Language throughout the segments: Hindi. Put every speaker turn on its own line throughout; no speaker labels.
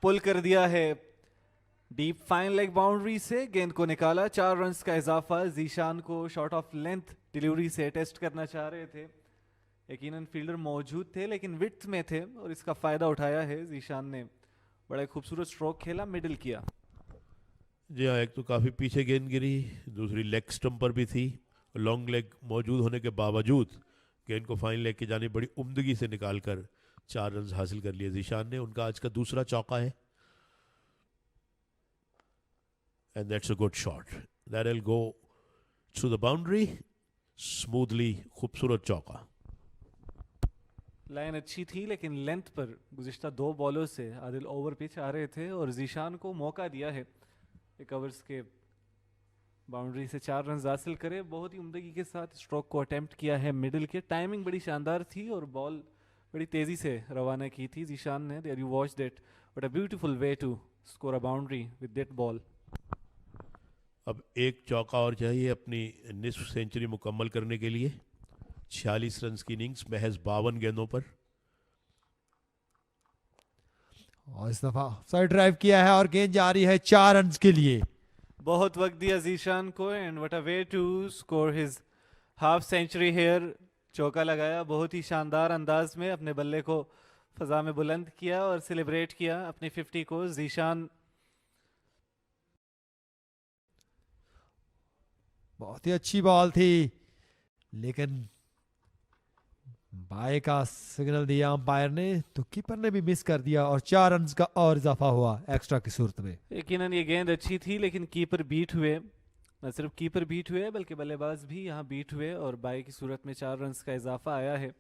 पुल कर दिया है डीप फाइन लेग बाउंड्री से, गेंद को निकाला, 4 रन्स का इजाफा। जीशान को शॉट ऑफ लेंथ डिलीवरी से टेस्ट करना चाह रहे थे, यकीनन फील्डर मौजूद थे लेकिन विड्थ में थे और इसका फायदा उठाया है जीशान ने। बड़ा खूबसूरत स्ट्रोक खेला, मिडिल किया।
जी हाँ, एक तो काफ़ी पीछे गेंद गिरी, दूसरी लेग स्टंप पर भी थी। लॉन्ग लेग मौजूद होने के बावजूद गेंद को फाइन लेग की जाने बड़ी उम्दगी से निकालकर 4 रन हासिल कर लिए जीशान ने। उनका आज का दूसरा चौका है and that's a good shot that will go through the boundary smoothly. खूबसूरत चौका।
लाइन अच्छी थी लेकिन लेंथ पर गुज़िश्ता 2 बॉलों से आदिल ओवर पिच आ रहे थे और जीशान को मौका दिया है एक ओवर्स के बाउंड्री से 4 रन हासिल करे। बहुत ही उम्दगी के साथ स्ट्रोक को अटेम्प्ट किया है मिडिल के। टाइमिंग बड़ी शानदार थी और बॉल बड़ी तेज़ी से रवाना की थी जीशान ने। There you watched it, but a beautiful way to score a boundary with that ball.
अब एक चौका और चाहिए अपनी निस्फ सेंचुरी मुकम्मल करने के लिए। 46 रन की इनिंग्स महज 52 गेंदों पर।
और इस दफा साइड ड्राइव किया है और गेंद जा रही है 4 रन के लिए।
बहुत वक्त दिया जीशान को and what a way to score his half century here. चौका लगाया बहुत ही शानदार अंदाज में, अपने बल्ले को फजा में बुलंद किया और सेलिब्रेट किया अपनी 50 को। जीशान
बहुत ही अच्छी बॉल थी लेकिन बाय का सिग्नल दिया अंपायर ने तो कीपर ने भी मिस कर दिया और 4 रन का और इजाफा हुआ एक्स्ट्रा की सूरत में।
यकीनन ये गेंद अच्छी थी लेकिन कीपर बीट हुए। न सिर्फ कीपर बीट हुए बल्कि बल्लेबाज भी यहाँ बीट हुए और बाय की सूरत में 4 रन का इजाफा आया है।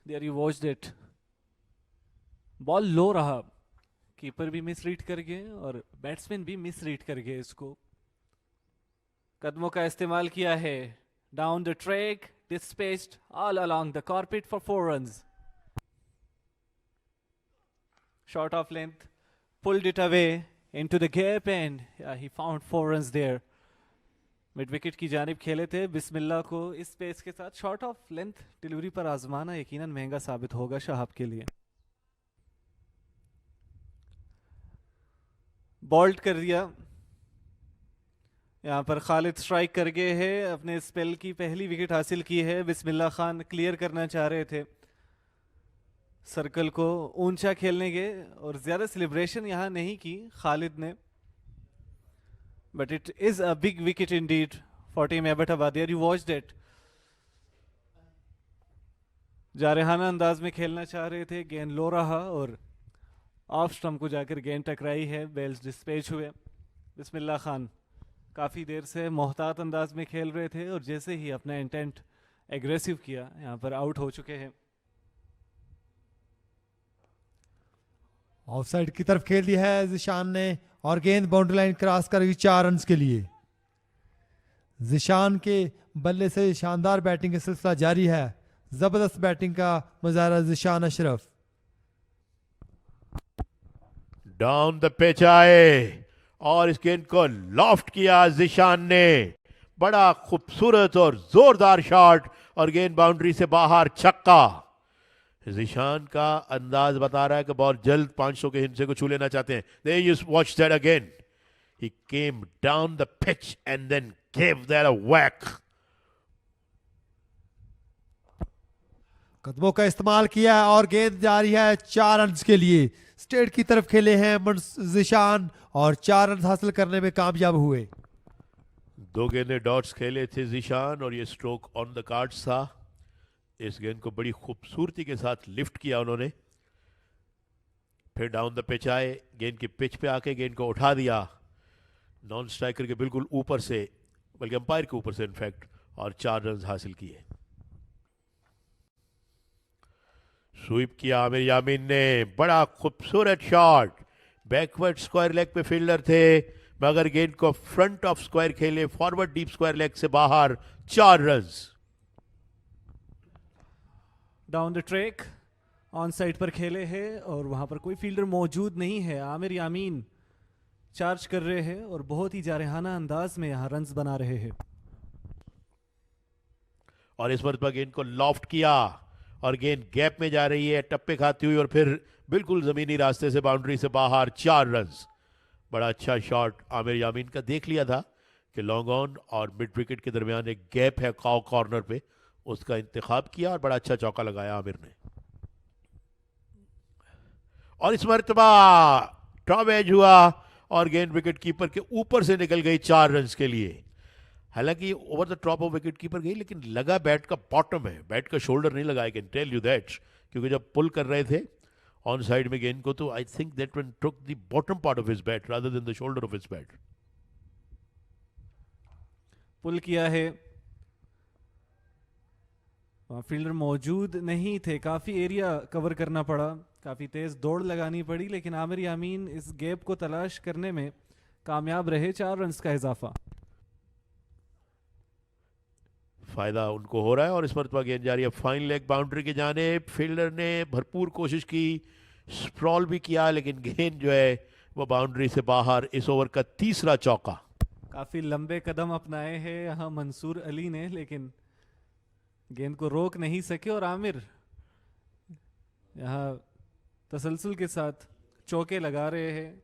There you watched it, ball low रहा, कीपर भी मिस रीड कर गए और बैट्समैन भी मिस रीड कर गए इसको। कदमों का इस्तेमाल किया है, down the track, dispatched all along the carpet for 4 runs. Short of length, pulled it away into the gap and he found 4 runs there. Mid wicket की जानिब खेले थे बिस्मिल्लाह को। इस पेस के साथ शॉर्ट ऑफ लेंथ डिलीवरी पर आजमाना यकीनन महंगा साबित होगा शहाब के लिए। बॉल्ड कर दिया, यहाँ पर खालिद स्ट्राइक कर गए हैं, अपने स्पेल की पहली विकेट हासिल की है। बिस्मिल्लाह खान क्लियर करना चाह रहे थे सर्कल को, ऊंचा खेलने के और ज्यादा सेलिब्रेशन यहाँ नहीं की खालिद ने, but it is a big wicket indeed for team Abbottabad. There you watched it, जारहाना अंदाज में खेलना चाह रहे थे, गेंद लो रहा और ऑफ स्टंप को जाकर गेंद टकराई है, बेल्स डिस्पैच हुए। बिस्मिल्लाह खान काफ़ी देर से मोहतात अंदाज में खेल रहे थे और जैसे ही अपना इंटेंट एग्रेसिव किया यहाँ पर आउट हो चुके हैं।
ऑफसाइड की तरफ खेल दिया है जिशान ने और गेंद बाउंड्री लाइन क्रॉस कर गई 4 रन के लिए। जिशान के बल्ले से शानदार बैटिंग का सिलसिला जारी है, जबरदस्त बैटिंग का मुजाहरा Zeeshan Ashraf.
Down the pitch आए और इस गेंद को लॉफ्ट किया जिशान ने। बड़ा खूबसूरत और जोरदार शॉट और गेंद बाउंड्री से बाहर, छक्का। जिशान का अंदाज बता रहा है कि बॉल जल्द 500 के हिस्से को छू लेना चाहते हैं। There you watch that again. He came down the pitch and then gave that a whack.
कदमों का इस्तेमाल किया और गेंद जा रही है 4 रन के लिए। स्टेट की तरफ खेले हैं जिशान और 4 रन हासिल करने में कामयाब हुए।
2 गेंदें डॉट्स खेले थे जिशान और ये स्ट्रोक ऑन द कार्ड्स था। इस गेंद को बड़ी खूबसूरती के साथ लिफ्ट किया उन्होंने, फिर डाउन द पिच आए, गेंद की पिच पे आके गेंद को उठा दिया नॉन स्ट्राइकर के बिल्कुल ऊपर से, बल्कि अंपायर के ऊपर से इनफैक्ट, और 4 रन हासिल किए। स्वीप किया आमिर यामीन ने, बड़ा खूबसूरत शॉट। बैकवर्ड स्क्वायर लेग पे फील्डर थे मगर गेंद को फ्रंट ऑफ स्क्वायर खेले, फॉरवर्ड डीप स्क्वायर लेग से बाहर, 4 run.
Down the track on side पर खेले हैं और वहां पर कोई फील्डर मौजूद नहीं है। आमिर यामीन चार्ज कर रहे हैं और बहुत ही जारहाना अंदाज में यहां रन्स बना रहे हैं।
और इस मरतबा गेंद को लॉफ्ट किया और गेंद गैप में जा रही है टप्पे खाती हुई और फिर बिल्कुल जमीनी रास्ते से बाउंड्री से बाहर 4 रन्स। बड़ा अच्छा शॉट आमिर यामीन का। देख लिया था कि लॉन्ग ऑन और मिड विकेट के दरमियान एक गैप है काउ कॉर्नर पे, उसका इंतखाब किया और बड़ा अच्छा चौका लगाया आमिर ने। और इस मरतबा टॉप एज हुआ और गेंद विकेट कीपर के ऊपर से निकल गई 4 रन्स के लिए। हालांकि over the top of wicket keeper गई, लेकिन लगा बैट का बॉटम है, बैट का शोल्डर नहीं लगा। I can tell you that, क्योंकि जब पुल कर रहे थे ऑन साइड में गेंद को, तो I think that one took the bottom part of his bat rather than the shoulder of his bat.
Pull किया है, फील्डर मौजूद नहीं थे, काफी एरिया कवर करना पड़ा, काफी तेज दौड़ लगानी पड़ी, लेकिन आमिर यामीन इस गैप को तलाश करने में कामयाब रहे। 4 रन्स का इजाफा।
फायदा उनको हो रहा है और इस मरतबा गेंद जा रही है फाइन लेग बाउंड्री की जानिब। फील्डर ने भरपूर कोशिश की, स्प्रॉल भी किया, लेकिन गेंद जो है वो बाउंड्री से बाहर। इस ओवर का तीसरा चौका।
काफी लंबे कदम अपनाए हैं यहाँ मंसूर अली ने, लेकिन गेंद को रोक नहीं सके और आमिर यहाँ तसलसल के साथ चौके लगा रहे हैं।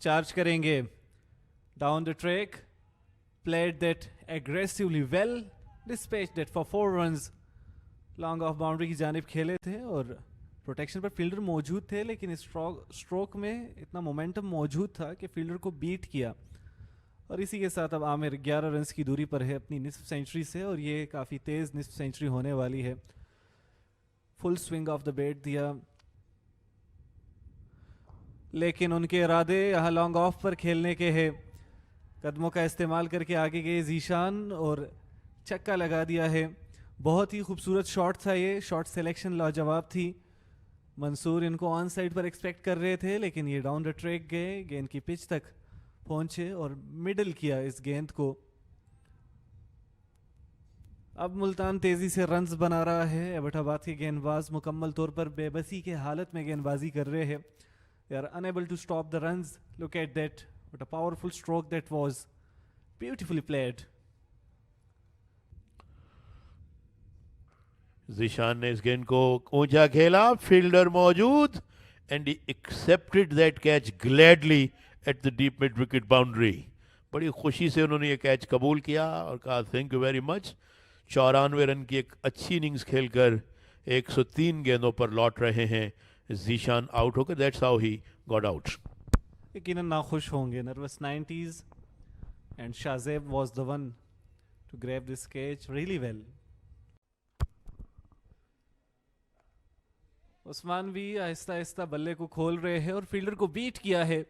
चार्ज करेंगे down the track, played that aggressively well, dispatched that for 4 runs, long off boundary की जानिब खेले थे और प्रोटेक्शन पर फील्डर मौजूद थे, लेकिन स्ट्रोक में इतना मोमेंटम मौजूद था कि फील्डर को बीट किया। और इसी के साथ अब आमिर 11 रन्स की दूरी पर है अपनी निस्फ सेंचुरी से, और ये काफ़ी तेज़ निस्फ सेंचुरी होने वाली है। Full swing of the bat दिया, लेकिन उनके इरादे यहाँ लॉन्ग ऑफ पर खेलने के हैं। कदमों का इस्तेमाल करके आगे गए जीशान और छक्का लगा दिया है। बहुत ही खूबसूरत शॉट था ये, शॉट सिलेक्शन लाजवाब थी। मंसूर इनको ऑन साइड पर एक्सपेक्ट कर रहे थे, लेकिन ये डाउन द ट्रैक गए, गेंद की पिच तक पहुंचे और मिडल किया इस गेंद को। अब मुल्तान तेजी से रन्स बना रहा है। एबटाबाद के गेंदबाज मुकम्मल तौर पर बेबसी के हालत में गेंदबाजी कर रहे हैं। They are unable to stop the runs. Look at that, what a powerful stroke that was, beautifully played.
Zeeshan ने इस गेंद को ऊंचा खेला, फील्डर मौजूद, and he accepted that catch gladly at the deep mid wicket boundary. बड़ी खुशी से उन्होंने ये कैच कबूल किया और कहा thank you very much. 94 run की एक अच्छी इनिंग्स खेलकर 103 गेंदों पर लौट रहे हैं ज़ीशान आउट होकर। That's how he got out.
यकीनन नाखुश होंगे, nervous 90s, and Shahzeb was the one to grab this catch really well. Usman भी आहिस्ता आहिस्ता बल्ले को खोल रहे हैं और फील्डर को बीट किया है।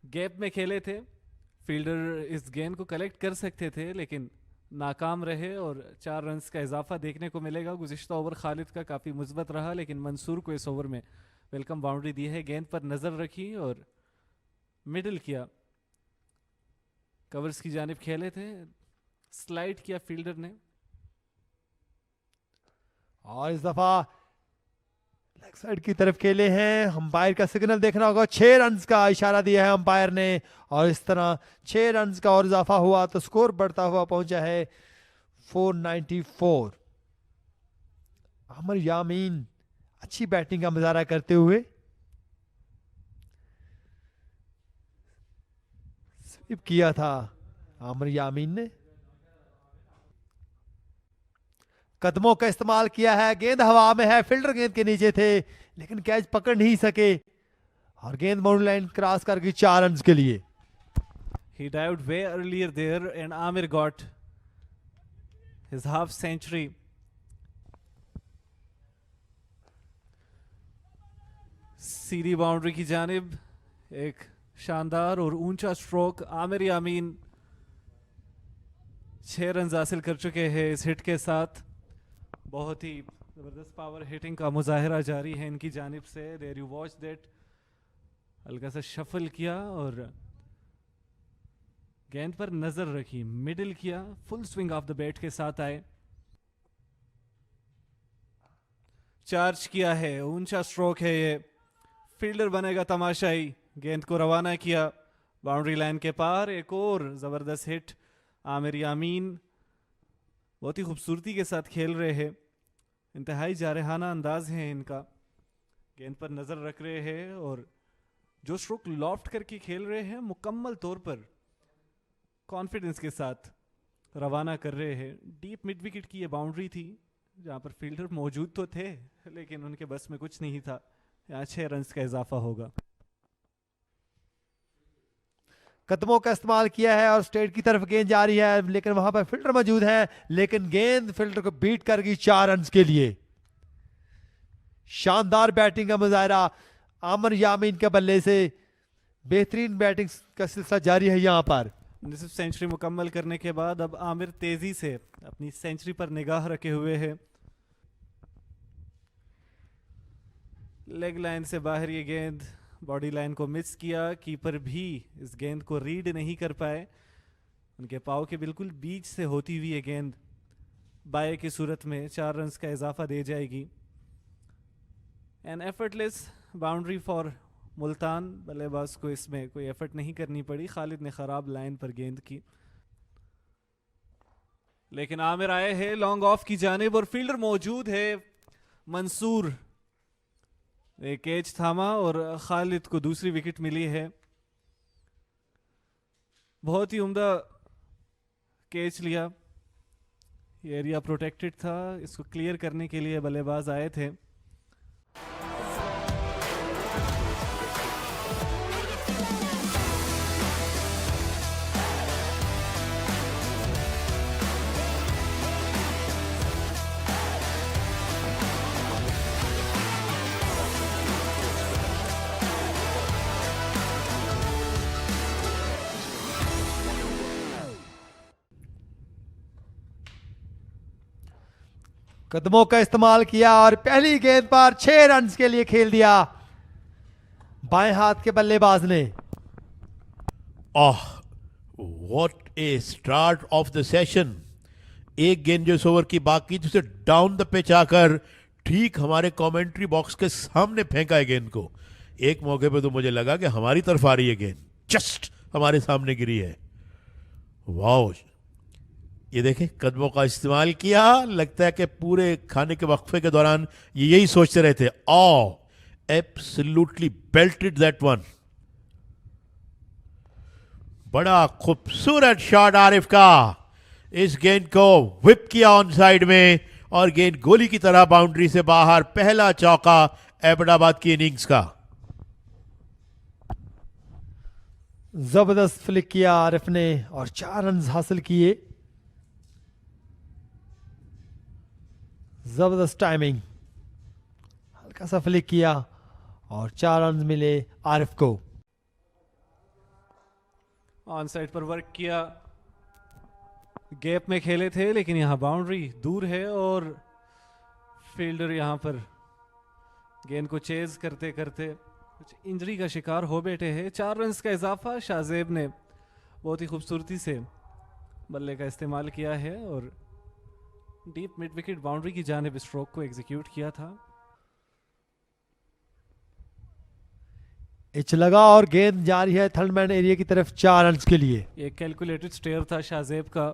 गैप में खेले थे, फील्डर इस गेंद को कलेक्ट कर सकते थे, लेकिन नाकाम रहे और 4 रन्स का इजाफा देखने को मिलेगा। गुज़िश्ता ओवर खालिद का काफ़ी मुस्बत रहा, लेकिन मंसूर को इस ओवर में वेलकम बाउंड्री दी है। गेंद पर नजर रखी और मिडल किया, कवर्स की जानिब खेले थे, स्लाइड किया फील्डर ने।
और इस दफा लेग साइड की तरफ खेले हैं। अंपायर का सिग्नल देखना होगा, 6 रन्स का इशारा दिया है अंपायर ने, और इस तरह 6 रन्स का और इजाफा हुआ तो स्कोर बढ़ता हुआ पहुंचा है 494। आमिर यामीन अच्छी बैटिंग का मुजाहरा करते हुए स्वीप किया था आमिर यामीन ने। कदमों का इस्तेमाल किया है, गेंद हवा में है, फील्डर गेंद के नीचे थे, लेकिन कैच पकड़ नहीं सके और गेंद बाउंड्री लाइन क्रॉस कर गई 4 रन्स के लिए।
He dived way earlier there and Amir got his half century. Sidhi boundary की जानिब एक शानदार और ऊंचा स्ट्रोक। आमिर यामीन 6 रन हासिल कर चुके हैं इस हिट के साथ। बहुत ही जबरदस्त पावर हिटिंग का मुजाहिरा जारी है इनकी जानिब से। देयर यू वॉच दैट, हल्का सा शफल किया और गेंद पर नजर रखी, मिडिल किया, full swing of the bat के साथ आए, चार्ज किया है, ऊंचा स्ट्रोक है ये, फील्डर बनेगा तमाशाई। गेंद को रवाना किया बाउंड्री लाइन के पार, एक और जबरदस्त हिट आमिर यामीन। बहुत ही खूबसूरती के साथ खेल रहे हैं, इंतहाई जारहाना अंदाज है इनका, गेंद पर नज़र रख रहे हैं और जो स्ट्रोक लॉफ्ट करके खेल रहे हैं मुकम्मल तौर पर कॉन्फिडेंस के साथ रवाना कर रहे हैं। डीप मिड विकेट की ये बाउंड्री थी जहां पर फील्डर मौजूद तो थे लेकिन उनके बस में कुछ नहीं था। यहाँ 6 रन का इजाफा होगा।
कदमों का इस्तेमाल किया है और स्ट्रेट की तरफ गेंद जा रही है, लेकिन वहां पर फील्डर मौजूद है, लेकिन गेंद फील्डर को बीट कर गई 4 रन के लिए। शानदार बैटिंग का मुजाहरा आमर यामीन के बल्ले से, बेहतरीन बैटिंग का सिलसिला जारी है। यहां पर
निसफ सेंचुरी मुकम्मल करने के बाद अब आमिर तेजी से अपनी सेंचुरी पर निगाह रखे हुए हैं। लेग लाइन से बाहर ये गेंद बॉडी लाइन को मिस किया, कीपर भी इस गेंद को रीड नहीं कर पाए। उनके पाव के बिल्कुल बीच से होती हुई ये गेंद बाय की सूरत में 4 रन का इजाफा दे जाएगी। An effortless boundary for Multan. बल्लेबाज को इसमें कोई एफर्ट नहीं करनी पड़ी, खालिद ने खराब लाइन पर गेंद की, लेकिन आमिर आए हैं लॉन्ग ऑफ की जानिब और फील्डर मौजूद है मंसूर। एक कैच थामा और खालिद को दूसरी विकेट मिली है। बहुत ही उम्दा कैच लिया, ये एरिया प्रोटेक्टेड था, इसको क्लियर करने के लिए बल्लेबाज आए थे।
कदमों का इस्तेमाल किया और पहली गेंद पर 6 रन के लिए खेल दिया बाएं हाथ के बल्लेबाज ने।
What A start of the session. एक गेंद जो इस ओवर की बाकी थी उसे डाउन द पिच आकर ठीक हमारे कमेंट्री बॉक्स के सामने फेंका है गेंद को। एक मौके पे तो मुझे लगा कि हमारी तरफ आ रही है गेंद, जस्ट हमारे सामने गिरी है। वाओ, ये देखें कदमों का इस्तेमाल किया। लगता है कि पूरे खाने के वक्फे के दौरान ये यही सोचते रहे थे। Absolutely belted that one. बड़ा खूबसूरत शॉट आरिफ का। इस गेंद को व्हिप किया ऑन साइड में और गेंद गोली की तरह बाउंड्री से बाहर। पहला चौका एबटाबाद की इनिंग्स का।
जबरदस्त फ्लिक किया आरिफ ने और 4 रन हासिल किए। जबरदस्त टाइमिंग, हल्का सा फ्लिक किया और 4 रन मिले आरिफ को।
ऑन साइड पर वर्क किया, गैप में खेले थे लेकिन यहां बाउंड्री दूर है और फील्डर यहां पर गेंद को चेज करते करते कुछ इंजरी का शिकार हो बैठे हैं। 4 रन का इजाफा। शाहजेब ने बहुत ही खूबसूरती से बल्ले का इस्तेमाल किया है और डीप मिड विकेट बाउंड्री की जानिब स्ट्रोक को एग्जीक्यूट किया था।
इच लगा और गेंद जा रही है थर्डमैन एरिया की तरफ 4 रन के लिए।
एक कैलकुलेटेड स्टेयर था शाहजेब का,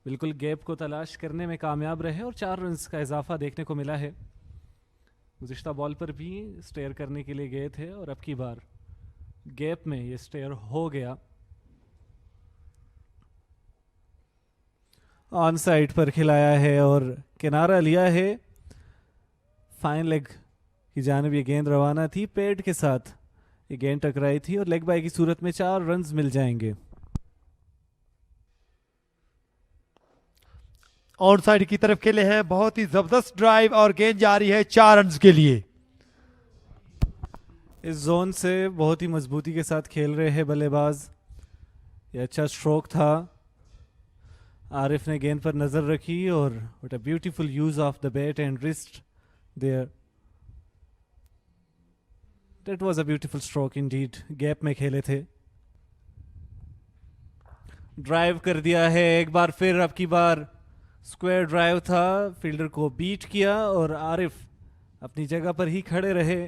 बिल्कुल गैप को तलाश करने में कामयाब रहे और 4 रन का इजाफा देखने को मिला है। गुज़िश्ता बॉल पर भी स्टेयर करने के लिए गए थे और अब की बार गैप में ये स्टेयर हो गया। ऑन साइड पर खिलाया है और किनारा लिया है। फाइन लेग की जानिब ये गेंद रवाना थी, पैड के साथ ये गेंद टकराई थी और लेग बाय की सूरत में 4 रन मिल जाएंगे।
ऑन साइड की तरफ खेले हैं, बहुत ही जबरदस्त ड्राइव और गेंद जा रही है 4 रन के लिए।
इस जोन से बहुत ही मजबूती के साथ खेल रहे हैं बल्लेबाज। ये अच्छा स्ट्रोक था। आरिफ ने गेंद पर नजर रखी और what a beautiful use of the bat and wrist there. That was a beautiful stroke indeed. Gap में खेले थे, ड्राइव कर दिया है एक बार फिर। अब की बार स्क्वायर ड्राइव था, फील्डर को बीट किया और आरिफ अपनी जगह पर ही खड़े रहे।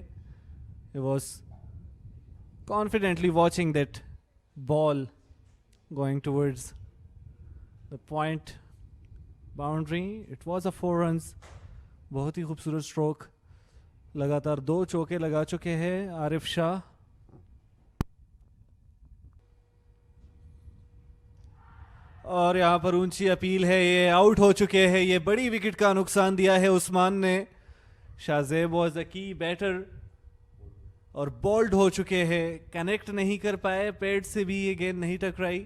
He was confidently watching that ball going towards the point boundary, it was a 4 runs. बहुत ही खूबसूरत स्ट्रोक। लगातार 2 चौके लगा चुके हैं आरिफ शाह। और यहाँ पर ऊंची अपील है, ये आउट हो चुके हैं। ये बड़ी विकेट का नुकसान दिया है उस्मान ने। शाहजेब वॉज अ की बैटर और बोल्ड हो चुके हैं, कनेक्ट नहीं कर पाए, पैड से भी ये गेंद नहीं टकराई।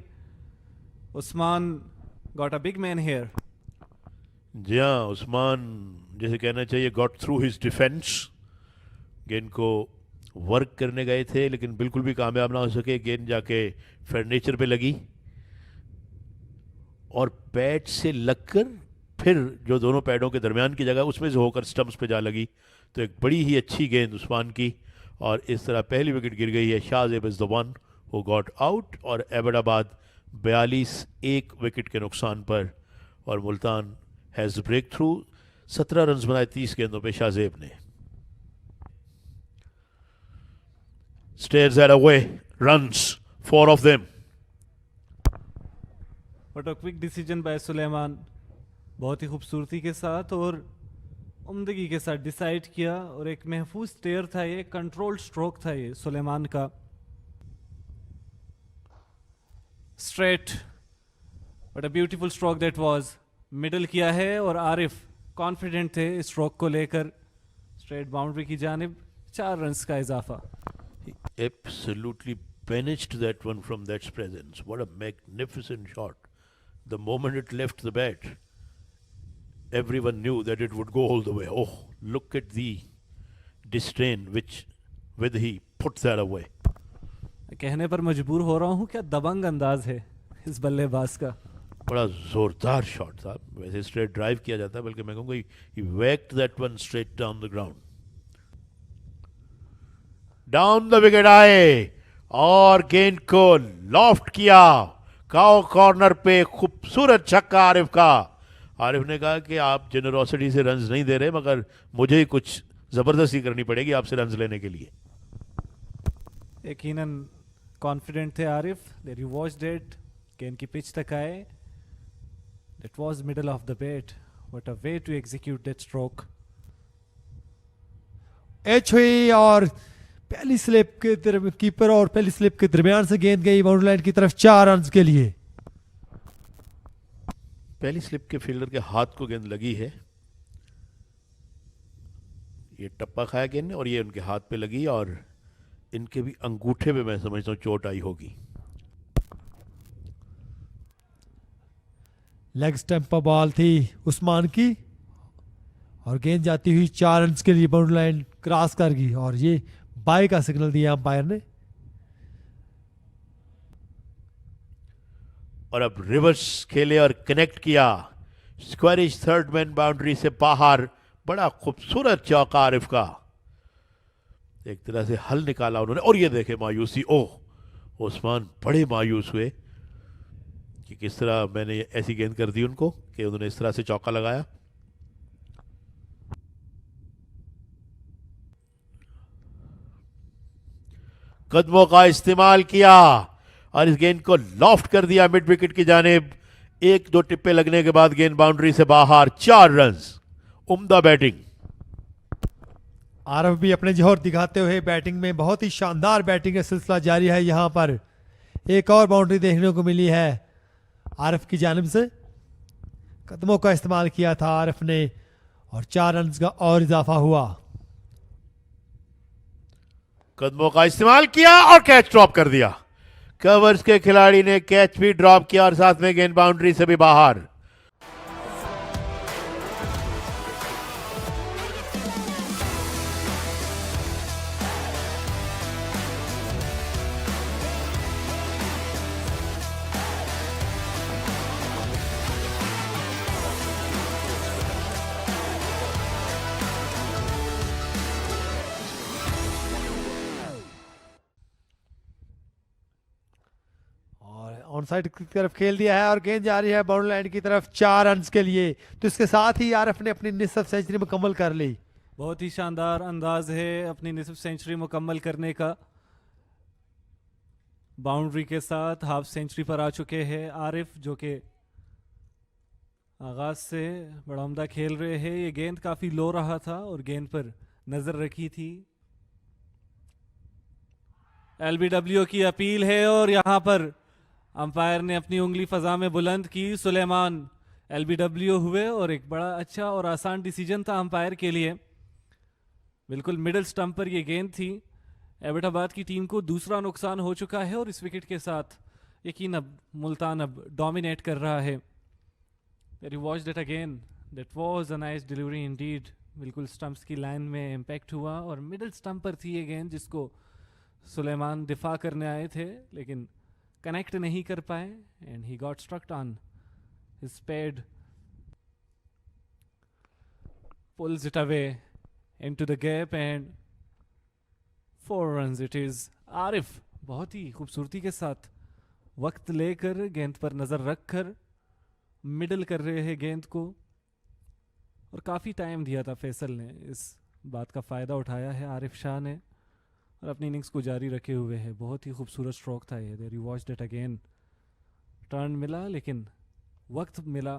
Usman got a big man here.
जी हाँ, उस्मान जैसे कहना चाहिए गॉट थ्रू हिज डिफेंस। गेंद को वर्क करने गए थे लेकिन बिल्कुल भी कामयाब ना हो सके। गेंद जाके फर्नीचर पे लगी और पैड से लगकर फिर जो दोनों पैडों के दरमियान की जगह उसमें से होकर स्टंप्स पे जा लगी। तो एक बड़ी ही अच्छी गेंद उस्मान की और इस तरह पहली विकेट गिर गई है। Shahzeb is the one who got out और एबटाबाद 42 विकेट के नुकसान पर और Multan has breakthrough. 17 run बनाए 30 गेंदों पे शाहजेब ने। Stares at away runs 4 of them.
But a quick decision by Suleman, बहुत ही खूबसूरती के साथ और उम्दगी के साथ डिसाइड किया और एक महफूज स्टेयर था ये, कंट्रोल्ड स्ट्रोक था ये सुलेमान का। Straight but a beautiful stroke that was. Middle किया है और आरिफ कॉन्फिडेंट थे इस स्ट्रोक को लेकर। स्ट्रेट बाउंड्री की जानिब 4 रन्स का इजाफा।
He absolutely banished that one from that presence. What a magnificent shot. The moment it left the bat, everyone knew that it would go all the way. Oh, look at the disdain with he put that away.
कहने पर मजबूर हो रहा हूं, क्या दबंग अंदाज है इस बल्लेबाज का।
बड़ा जोरदार शॉट था। वैसे स्ट्रेट ड्राइव किया जाता है, बल्कि मैं कहूँगा he whacked that one straight down the ground. Down the wicket आए और गेंद को लॉफ्ट किया। काओ कॉर्नर पे खूबसूरत छक्का आरिफ का। आरिफ ने कहा कि आप जेनरोसिटी से रन्स नहीं दे रहे, मगर मुझे ही कुछ जबरदस्ती करनी पड़ेगी आपसे रन्स लेने के लिए।
यकीनन कॉन्फिडेंट थे Arif. There you watched it, गेंद की पिच तक आए। That was middle of the bat. What a way to execute that stroke.
एच हुई और पहली स्लिप के कीपर और पहली स्लिप के दरमियान से गेंद गई बाउंड्री लाइन की तरफ 4 रन के लिए।
पहली स्लिप के फील्डर के हाथ को गेंद लगी है। ये टप्पा खाया गेंद ने और ये उनके हाथ पे लगी और इनके भी अंगूठे पे मैं समझता हूँ चोट आई होगी।
लेग स्टंप पर बॉल थी उस्मान की और गेंद जाती हुई 4 रन के लिए बाउंड्री लाइन क्रॉस कर गई और ये बाय का सिग्नल दिया अंपायर ने।
और अब रिवर्स खेले और कनेक्ट किया। स्क्वायरिश थर्ड मैन बाउंड्री से बाहर। बड़ा खूबसूरत चौका आरिफ का। एक तरह से हल निकाला उन्होंने और ये देखे मायूसी। ओह, उस्मान बड़े मायूस हुए कि किस तरह मैंने ऐसी गेंद कर दी उनको कि उन्होंने इस तरह से चौका लगाया। कदमों का इस्तेमाल किया और इस गेंद को लॉफ्ट कर दिया मिड विकेट की जानिब। 1-2 टिप्पे लगने के बाद गेंद बाउंड्री से बाहर। 4 रन। उम्दा बैटिंग।
आरफ भी अपने जोहर दिखाते हुए बैटिंग में बहुत ही शानदार बैटिंग का सिलसिला जारी है। यहां पर एक और बाउंड्री देखने को मिली है आरफ की जानिब से। कदमों का इस्तेमाल किया था आरफ ने और 4 रन का और इजाफा हुआ।
कदमों का इस्तेमाल किया और कैच ड्रॉप कर दिया। कवर्स के खिलाड़ी ने कैच भी ड्रॉप किया और साथ में गेंद बाउंड्री से भी बाहर।
ऑन साइड की तरफ खेल दिया है और गेंद जा रही है बाउंड्री लाइन की तरफ 4 रन के लिए। तो इसके साथ ही आरफ ने अपनी निसफ सेंचुरी मुकम्मल कर ली।
बहुत ही शानदार अंदाज है अपनी निसफ सेंचुरी मुकम्मल करने का। बाउंड्री के साथ हाफ सेंचुरी पर आ चुके हैं आरिफ, जो कि आगाज से बड़ा उम्दा खेल रहे हैं। ये गेंद काफी लो रहा था और गेंद पर नजर रखी थी। एलबीडब्ल्यू की अपील है और यहां पर अंपायर ने अपनी उंगली फजा में बुलंद की। सुलेमान एलबीडब्ल्यू हुए और एक बड़ा अच्छा और आसान डिसीजन था अंपायर के लिए। बिल्कुल मिडिल स्टंप पर यह गेंद थी। एबटाबाद की टीम को दूसरा नुकसान हो चुका है और इस विकेट के साथ यकीन अब मुल्तान अब डोमिनेट कर रहा है। You watched it again. That was a nice delivery indeed. बिल्कुल स्टंप्स की लाइन में इम्पैक्ट हुआ और मिडिल स्टंप पर थी ये गेंद जिसको सुलेमान दिफा करने आए थे लेकिन कनेक्ट नहीं कर पाए and he got struck on his pad, pulls it away into the gap and 4 runs it is. Arif बहुत ही खूबसूरती के साथ वक्त लेकर गेंद पर नजर रखकर मिडल कर रहे हैं गेंद को और काफ़ी टाइम दिया था फैसल ने। इस बात का फ़ायदा उठाया है आरिफ शाह ने और अपनी इनिंग्स को जारी रखे हुए है। बहुत ही खूबसूरत स्ट्रोक था ये। There you watched it again. Turn मिला लेकिन वक्त मिला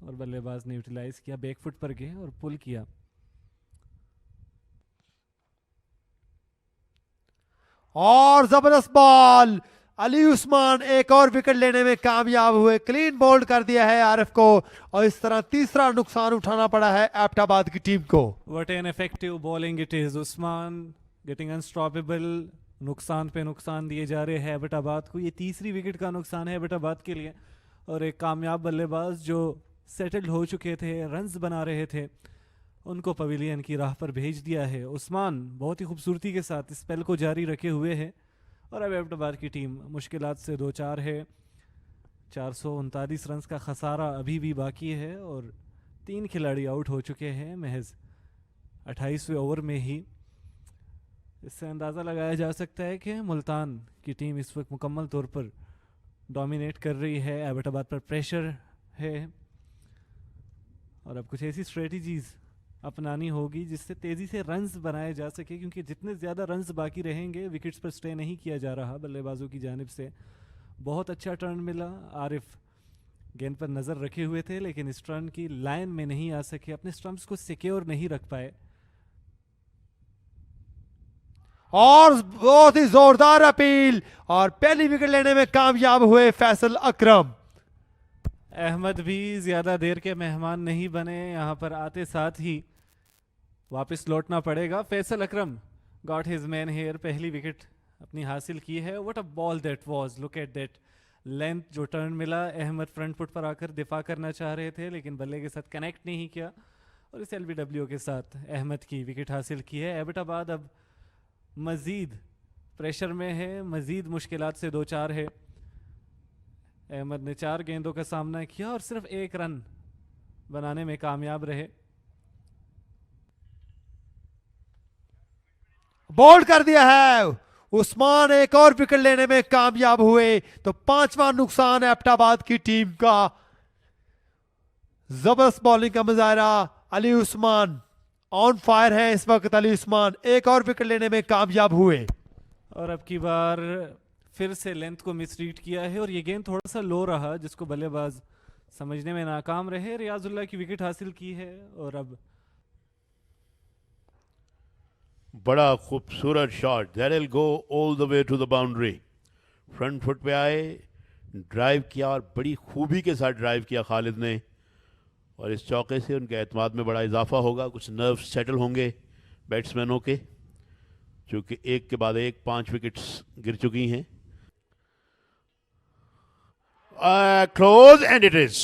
और बल्लेबाज ने यूटिलाइज किया, बैकफुट पर गए और पुल किया।
और जबरदस्त बॉल, अली उस्मान एक और विकेट लेने में कामयाब हुए। क्लीन बोल्ड कर दिया है आरिफ को और इस तरह तीसरा नुकसान उठाना पड़ा है एबटाबाद की टीम को।
What an effective bowling it is. Usman getting unstoppable. नुकसान पे नुकसान दिए जा रहे हैं एबटाबाद को। ये तीसरी विकेट का नुकसान है एबटाबाद के लिए और एक कामयाब बल्लेबाज जो सेटल्ड हो चुके थे, रन्स बना रहे थे, उनको पवेलियन की राह पर भेज दिया है। उस्मान बहुत ही खूबसूरती के साथ इस स्पेल को जारी रखे हुए है और अब एबटाबाद की टीम मुश्किलात से 2-4 है। 439 रन्स का खसारा अभी भी बाकी है और 3 खिलाड़ी आउट हो चुके हैं महज 28वें ओवर में ही। इससे अंदाज़ा लगाया जा सकता है कि मुल्तान की टीम इस वक्त मुकम्मल तौर पर डोमिनेट कर रही है। एबटाबाद पर प्रेशर है और अब कुछ ऐसी स्ट्रेटजीज अपनानी होगी जिससे तेज़ी से रन्स बनाए जा सके, क्योंकि जितने ज़्यादा रन्स बाकी रहेंगे विकेट्स पर स्टे नहीं किया जा रहा बल्लेबाजों की जानिब से। बहुत अच्छा टर्न मिला। आरिफ गेंद पर नज़र रखे हुए थे लेकिन इस टर्न की लाइन में नहीं आ सके, अपने स्टंप्स को सिक्योर नहीं रख पाए।
और बहुत ही जोरदार अपील और पहली विकेट लेने में कामयाब हुए फैसल अकरम।
अहमद भी ज़्यादा देर के मेहमान नहीं बने, यहाँ पर आते साथ ही वापस लौटना पड़ेगा। फैसल अकरम गॉट हिज मैन हेयर, पहली विकेट अपनी हासिल की है। What a ball that was, look at that length जो टर्न मिला। अहमद फ्रंट फुट पर आकर दिफा करना चाह रहे थे लेकिन बल्ले के साथ कनेक्ट नहीं किया और इस एलबीडब्ल्यू के साथ अहमद की विकेट हासिल की है। एबटाबाद अब मज़ीद प्रेशर में है, मज़ीद मुश्किलात से 2-4 है। अहमद ने 4 गेंदों का सामना किया और सिर्फ 1 रन बनाने में कामयाब रहे।
बोल्ड कर दिया है उस्मान, एक और विकेट लेने में कामयाब हुए तो 5वां नुकसान एबटाबाद की टीम का। जबरदस्त बॉलिंग का मुजाहरा, अली उस्मान ऑन फायर है इस वक्त। अली उस्मान एक और विकेट लेने में कामयाब हुए
और अब की बार फिर से लेंथ को मिसरीड किया है और ये गेंद थोड़ा सा लो रहा जिसको बल्लेबाज समझने में नाकाम रहे। रियाजुल्लाह की विकेट हासिल की है और अब
बड़ा खूबसूरत shot, that will go all the way to the boundary. Front foot पे आए, ड्राइव किया और बड़ी खूबी के साथ ड्राइव किया खालिद ने और इस चौके से उनके एतमाद में बड़ा इजाफा होगा। कुछ नर्व सेटल होंगे बैट्समैनों के, चूँकि एक के बाद एक 5 विकेट्स गिर चुकी हैं। Close and it is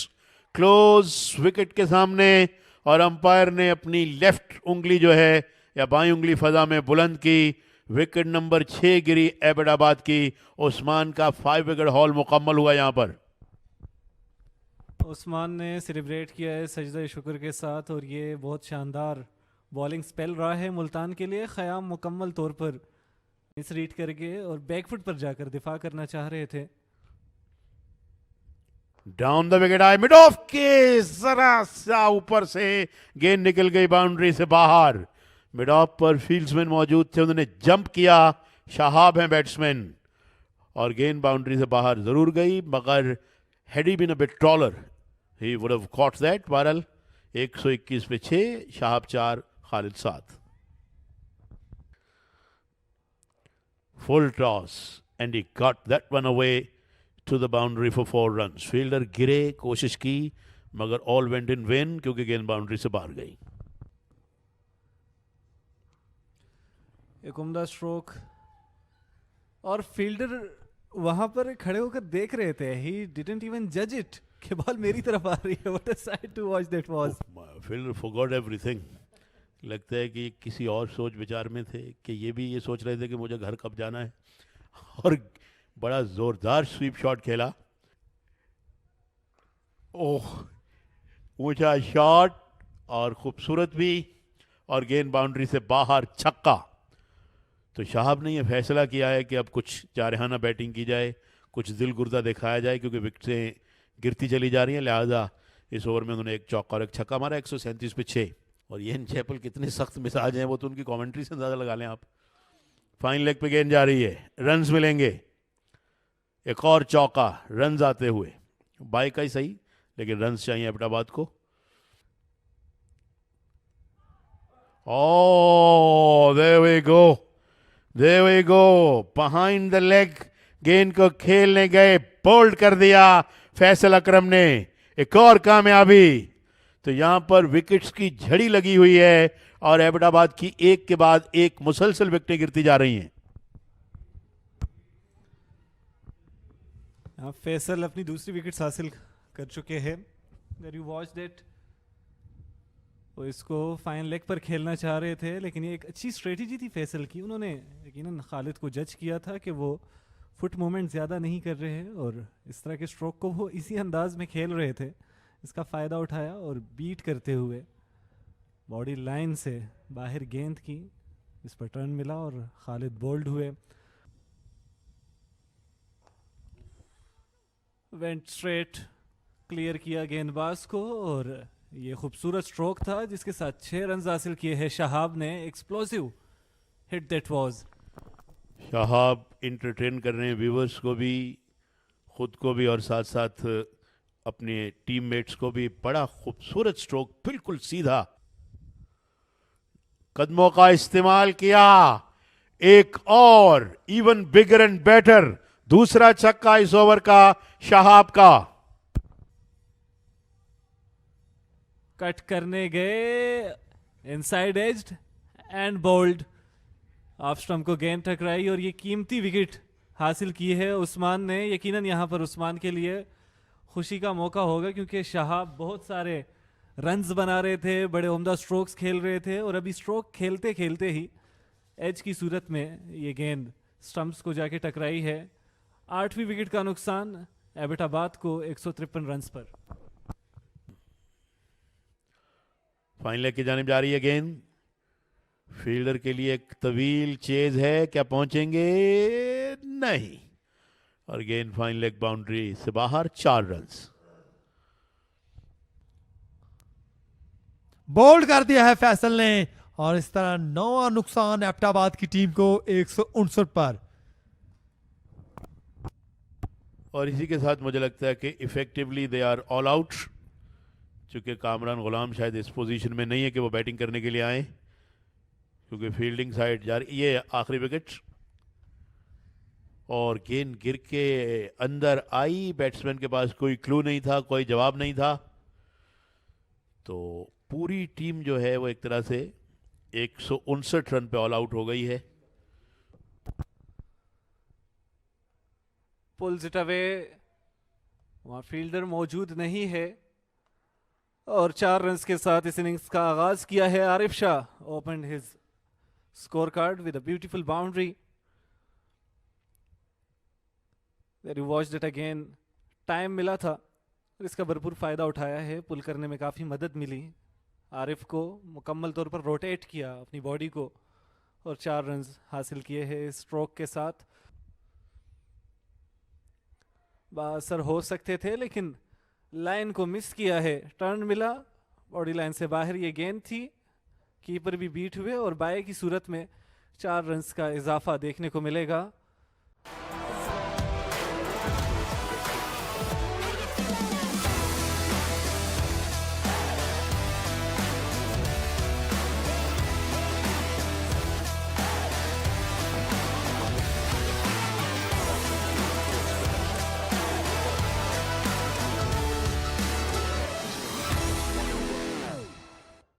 close wicket के सामने और अंपायर ने अपनी लेफ्ट उंगली जो है या बाईं उंगली फजा में बुलंद की। विकेट नंबर 6 गिरी एबटाबाद की। उस्मान का 5 विकेट हॉल मुकम्मल हुआ। यहाँ पर
उस्मान ने सेलिब्रेट किया है सजदा शुक्र के साथ और ये बहुत शानदार बॉलिंग स्पेल रहा है मुल्तान के लिए। ख़याम मुकम्मल तौर पर मिसरीड करके और बैकफुट पर जाकर दिफा करना चाह रहे थे।
डाउन द विकेट आए, मिड ऑफ के जरा सा ऊपर से गेंद निकल गई बाउंड्री से बाहर। मिड ऑफ पर फील्ड्समैन मौजूद थे, उन्होंने जंप किया। शहाब हैं बैट्समैन और गेंद बाउंड्री से बाहर जरूर गई मगर had he been a bit taller he would have caught that. बहरहाल 121 पे 6, Shahab 4, Khalid 7. Full toss and he got that one away to the boundary for 4 runs. Fielder गिरे, कोशिश की, मगर ऑल वेंट इन वेन क्योंकि गेंद बाउंड्री से बाहर गई.
एक उम्दा स्ट्रोक और फील्डर वहां पर खड़े होकर देख रहे थे. ही डिडंट इवन जज इट कि बॉल मेरी तरफ आ रही है. What a sight to watch that was.
Fielder forgot everything. लगता है कि किसी और सोच विचार में थे कि ये भी ये सोच रहे थे कि मुझे घर कब जाना है. और बड़ा जोरदार स्वीप शॉट खेला. ओह, ऊंचा शॉट और खूबसूरत भी, और गेंद बाउंड्री से बाहर, छक्का. तो शाहब ने यह फैसला किया है कि अब कुछ जारहाना बैटिंग की जाए, कुछ दिल गुर्दा दिखाया जाए क्योंकि विकेटें गिरती चली जा रही हैं. लिहाजा इस ओवर में उन्होंने एक चौका और एक छक्का मारा. 137 पे 6. और ये चैपल कितने सख्त मिजाज हैं वो तो उनकी कमेंट्री से अंदाजा लगा लें आप. फाइन लेग पे गेंद जा रही है, रन्स मिलेंगे. एक और चौका, रन्स आते हुए. बाई का ही सही लेकिन रन्स चाहिए एबटाबाद को. Oh, there we go. There we go. Behind the leg. गेंद को खेलने गए, बोल्ड कर दिया फैसल अकरम ने. एक और कामयाबी. तो यहां पर विकेट्स की झड़ी लगी हुई है और एबटाबाद की एक के बाद एक मुसलसल विकेटें गिरती जा रही हैं.
फैसल अपनी दूसरी विकेट हासिल कर चुके हैं. You watch that. वो इसको फाइन लेग पर खेलना चाह रहे थे लेकिन ये एक अच्छी स्ट्रेटजी थी फैसल की. उन्होंने यकीनन खालिद को जज किया था कि वो फुट मूवमेंट ज़्यादा नहीं कर रहे हैं और इस तरह के स्ट्रोक को वो इसी अंदाज में खेल रहे थे. इसका फ़ायदा उठाया और बीट करते हुए बॉडी लाइन से बाहर गेंद की. इस पर टर्न मिला और खालिद बोल्ड हुए. वेंट स्ट्रेट, क्लियर किया गेंदबाज को और ये खूबसूरत स्ट्रोक था जिसके साथ 6 रन हासिल किए हैं शाहाब ने. Explosive hit that was.
Shahab entertain कर रहे हैं व्यूवर्स को भी, खुद को भी और साथ साथ अपने टीममेट्स को भी. बड़ा खूबसूरत स्ट्रोक, बिल्कुल सीधा, कदमों का इस्तेमाल किया. एक और इवन बिगर एंड बेटर दूसरा छक्का इस ओवर का शाहाब का.
कट करने गए, inside edged and bowled. Off stump को गेंद टकराई और ये कीमती विकेट हासिल की है उस्मान ने. यकीनन यहाँ पर उस्मान के लिए खुशी का मौका होगा क्योंकि शाहाब बहुत सारे रन्स बना रहे थे, बड़े उम्दा स्ट्रोक्स खेल रहे थे और अभी स्ट्रोक खेलते खेलते ही एज की सूरत में ये गेंद स्टंप्स को जाके टकराई है. 8वीं विकेट का नुकसान एबटाबाद को 153 रन्स पर.
फाइन लेग की जानिब जा रही है गेंद. फील्डर के लिए एक तवील चेज है, क्या पहुंचेंगे? नहीं. और गेंद फाइन लेग बाउंड्री से बाहर. 4 रन्स.
बोल्ड कर दिया है फैसल ने और इस तरह 9वां नुकसान एबटाबाद की टीम को 159 पर.
और इसी के साथ मुझे लगता है कि effectively they are all out. चूंकि कामरान गुलाम शायद इस पोजीशन में नहीं है कि वो बैटिंग करने के लिए आए क्योंकि फील्डिंग साइड जा रही. ये आखिरी विकेट और गेंद गिर के अंदर आई. बैट्समैन के पास कोई क्लू नहीं था, कोई जवाब नहीं था. तो पूरी टीम जो है वो एक तरह से 159 रन पे ऑल आउट हो गई है.
Pulls it away. वहां फील्डर मौजूद नहीं है और 4 रन्स के साथ इस इनिंग्स का आगाज किया है. Arif Shah open his score card with a beautiful boundary. You watch that again. Time मिला था और इसका भरपूर फायदा उठाया है. पुल करने में काफी मदद मिली. आरिफ को मुकम्मल तौर पर रोटेट किया अपनी बॉडी को और 4 रन हासिल किए हैं इस स्ट्रोक के साथ. बासर हो सकते थे लेकिन लाइन को मिस किया है. टर्न मिला, बॉडी लाइन से बाहर ये गेंद थी. कीपर भी बीट हुए और बाय की सूरत में 4 रन्स का इजाफा देखने को मिलेगा.